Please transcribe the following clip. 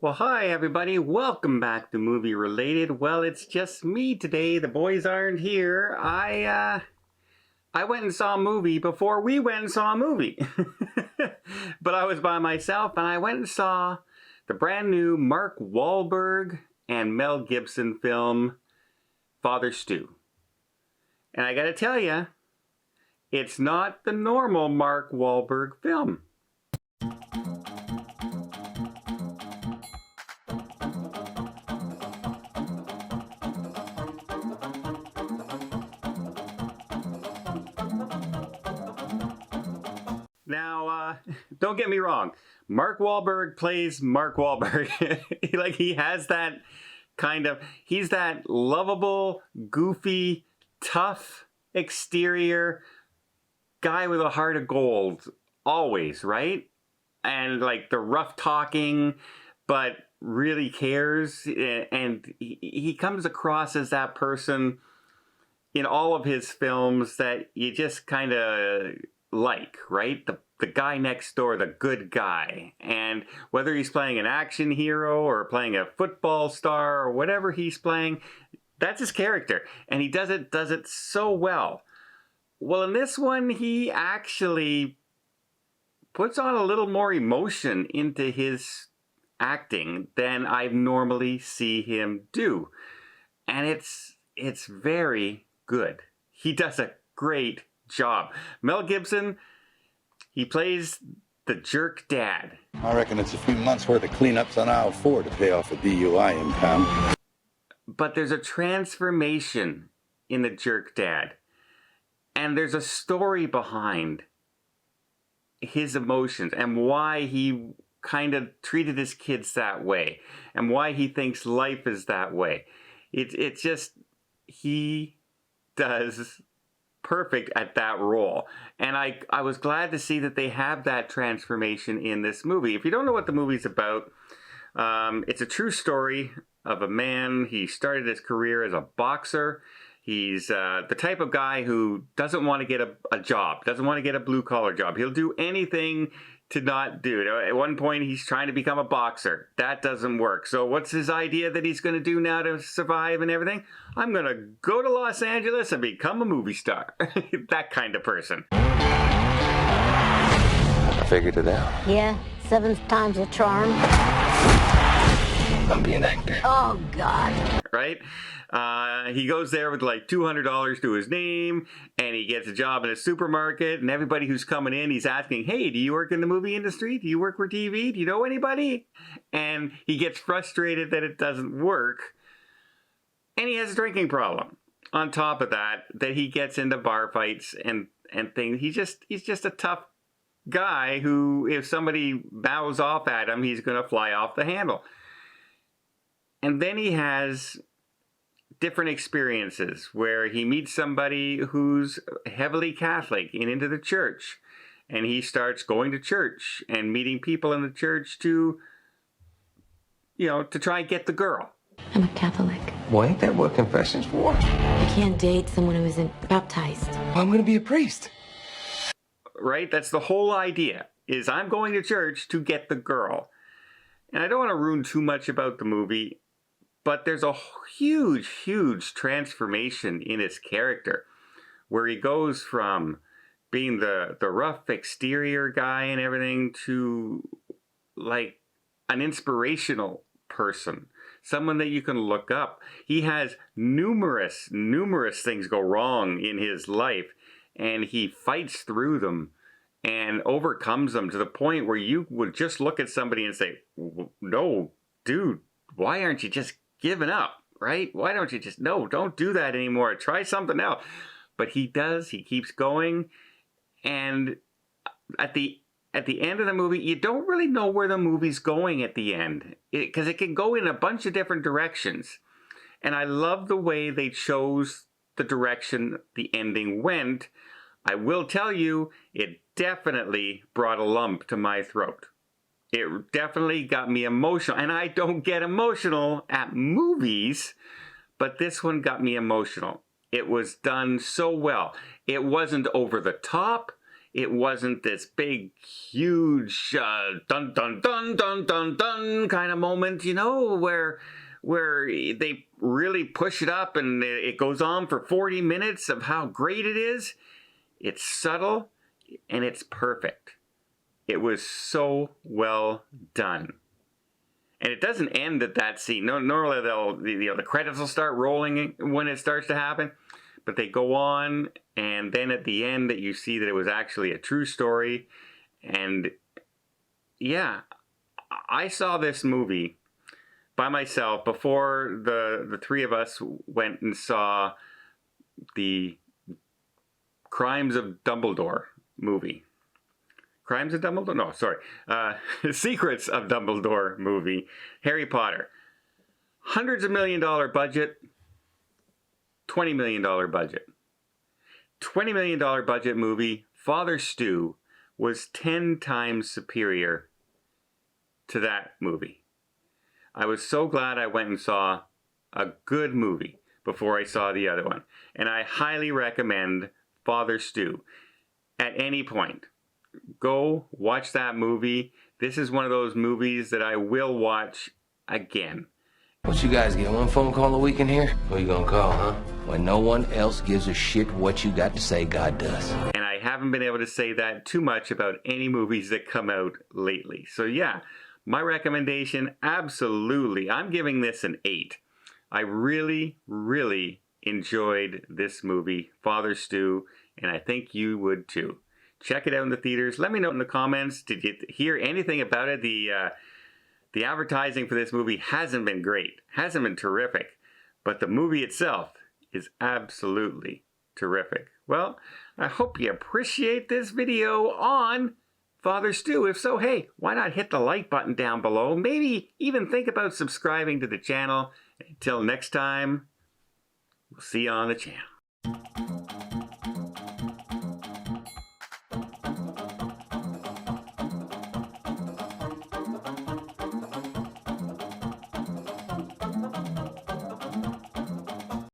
Well, hi everybody. Welcome back to Movie Related. Well, it's just me today. The boys aren't here. I went and saw a movie before we went and saw a movie. But I was by myself and I went and saw the brand new Mark Wahlberg and Mel Gibson film Father Stew. And I got to tell you, it's not the normal Mark Wahlberg film. Now, don't get me wrong. Mark Wahlberg plays Mark Wahlberg. He has that he's that lovable, goofy, tough exterior guy with a heart of gold. Always, right? And like the rough talking, but really cares. And he comes across as that person in all of his films that you just kind of like, right? The guy next door, the good guy. And whether he's playing an action hero or playing a football star or whatever he's playing, that's his character. And he does it so well. Well, in this one, he actually puts on a little more emotion into his acting than I normally see him do. And it's very good. He does a great job. Mel Gibson, he plays the jerk dad. I reckon it's a few months worth of cleanups on aisle 4 to pay off a DUI impound. But there's a transformation in the jerk dad. And there's a story behind his emotions and why he kind of treated his kids that way and why he thinks life is that way. It's just, he does perfect at that role. And I was glad to see that they have that transformation in this movie. If you don't know what the movie's about, it's a true story of a man. He started his career as a boxer. He's the type of guy who doesn't want to get a job, doesn't want to get a blue-collar job. He'll do anything to not do it. At one point, he's trying to become a boxer. That doesn't work. So what's his idea that he's going to do now to survive and everything? I'm going to go to Los Angeles and become a movie star. That kind of person. I figured it out. Yeah, 7th time's a charm. I'll be an actor. Oh, God. Right? He goes there with like $200 to his name, and he gets a job in a supermarket, and everybody who's coming in, he's asking, hey, do you work in the movie industry? Do you work for TV? Do you know anybody? And he gets frustrated that it doesn't work, and he has a drinking problem. On top of that he gets into bar fights and things. He's just a tough guy who, if somebody bows off at him, he's going to fly off the handle. And then he has different experiences where he meets somebody who's heavily Catholic and into the church. And he starts going to church and meeting people in the church to try and get the girl. I'm a Catholic. Well, ain't that what confession's for? I can't date someone who isn't baptized. Well, I'm gonna be a priest. Right? That's the whole idea, is I'm going to church to get the girl. And I don't want to ruin too much about the movie, but there's a huge, huge transformation in his character where he goes from being the rough exterior guy and everything to like an inspirational person, someone that you can look up. He has numerous things go wrong in his life, and he fights through them and overcomes them to the point where you would just look at somebody and say, no, dude, why aren't you just giving up, right? Why don't you just, no, don't do that anymore. Try something else. But he does. He keeps going. And at the end of the movie, you don't really know where the movie's going at the end, because it can go in a bunch of different directions. And I love the way they chose the direction the ending went. I will tell you, it definitely brought a lump to my throat. It definitely got me emotional. And I don't get emotional at movies, but this one got me emotional. It was done so well. It wasn't over the top. It wasn't this big, huge, dun dun dun dun dun dun kind of moment, you know, where they really push it up and it goes on for 40 minutes of how great it is. It's subtle and it's perfect. It was so well done. And it doesn't end at that scene. Normally the credits will start rolling when it starts to happen, but they go on, and then at the end that you see that it was actually a true story. And yeah, I saw this movie by myself before the three of us went and saw the Crimes of Dumbledore movie. Crimes of Dumbledore? No, sorry. Secrets of Dumbledore movie. Harry Potter. Hundreds of $1 million budget. $20 million budget. $20 million budget movie. Father Stu was 10 times superior to that movie. I was so glad I went and saw a good movie before I saw the other one. And I highly recommend Father Stu at any point. Go watch that movie. This is one of those movies that I will watch again. What you guys get, one phone call a week in here? Who you gonna call, huh? When no one else gives a shit what you got to say, God does. And I haven't been able to say that too much about any movies that come out lately. So yeah, my recommendation, absolutely. I'm giving this an 8. I really, really enjoyed this movie, Father Stu, and I think you would too. Check it out in the theaters. Let me know in the comments. Did you hear anything about it? The advertising for this movie hasn't been great. Hasn't been terrific. But the movie itself is absolutely terrific. Well, I hope you appreciate this video on Father Stu. If so, hey, why not hit the like button down below? Maybe even think about subscribing to the channel. Until next time, we'll see you on the channel.